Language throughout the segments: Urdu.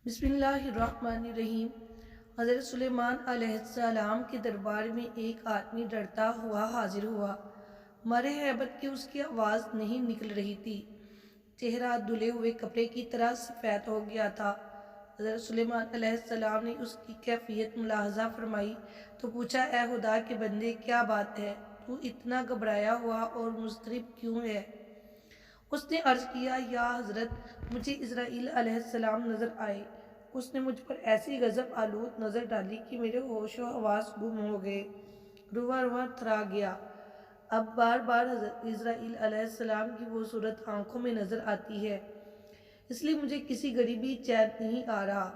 بسم اللہ الرحمن الرحیم۔ حضرت سلیمان علیہ السلام کے دربار میں ایک آدمی ڈرتا ہوا حاضر ہوا۔ مارے ہیبت کی اس کی آواز نہیں نکل رہی تھی۔ چہرہ دھلے ہوئے کپڑے کی طرح سفید ہو گیا تھا۔ حضرت سلیمان علیہ السلام نے اس کی کیفیت ملاحظہ فرمائی تو پوچھا، اے خدا کے بندے، کیا بات ہے؟ تو اتنا گھبرایا ہوا اور مضطرب کیوں ہے؟ اس نے عرض کیا، یا حضرت، مجھے اسرائیل علیہ السلام نظر آئے۔ اس نے مجھ پر ایسی غضب آلود نظر ڈالی کہ میرے ہوش و حواس گم ہو گئے، رواں رواں تھرا گیا۔ اب بار بار حضرت اسرائیل علیہ السلام کی وہ صورت آنکھوں میں نظر آتی ہے، اس لیے مجھے کسی گھڑی بھی چین نہیں آ رہا۔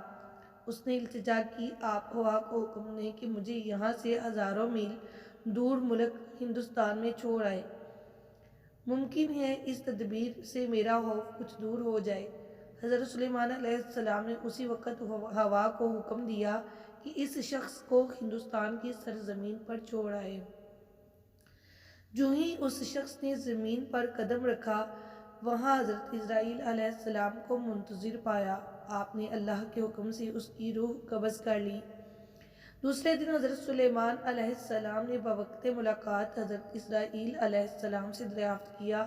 اس نے التجا کی، آپ ہوا کو حکم دیں کہ مجھے یہاں سے ہزاروں میل دور ملک ہندوستان میں چھوڑ آئے۔ ممکن ہے اس تدبیر سے میرا خوف کچھ دور ہو جائے۔ حضرت سلیمان علیہ السلام نے اسی وقت ہوا کو حکم دیا کہ اس شخص کو ہندوستان کی سرزمین پر چھوڑ آئے۔ جو ہی اس شخص نے زمین پر قدم رکھا، وہاں حضرت اسرائیل علیہ السلام کو منتظر پایا۔ آپ نے اللہ کے حکم سے اس کی روح قبض کر لی۔ دوسرے دن حضرت سلیمان علیہ السلام نے بوقت ملاقات حضرت اسرائیل علیہ السلام سے دریافت کیا،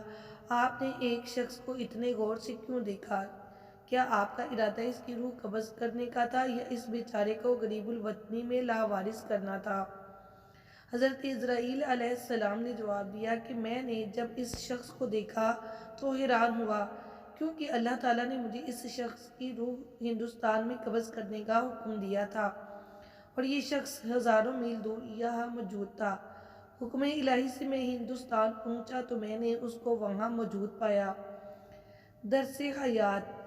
آپ نے ایک شخص کو اتنے غور سے کیوں دیکھا؟ کیا آپ کا ارادہ اس کی روح قبض کرنے کا تھا یا اس بیچارے کو غریب الوطنی میں لاوارث کرنا تھا؟ حضرت اسرائیل علیہ السلام نے جواب دیا کہ میں نے جب اس شخص کو دیکھا تو حیران ہوا، کیونکہ اللہ تعالیٰ نے مجھے اس شخص کی روح ہندوستان میں قبض کرنے کا حکم دیا تھا، اور یہ شخص ہزاروں میل دور یہاں موجود تھا۔ حکم الہی سے میں ہندوستان پہنچا تو میں نے اس کو وہاں موجود پایا۔ درس حیات: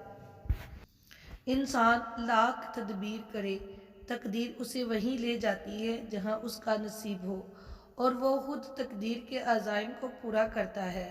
انسان لاکھ تدبیر کرے، تقدیر اسے وہیں لے جاتی ہے جہاں اس کا نصیب ہو، اور وہ خود تقدیر کے عزائم کو پورا کرتا ہے۔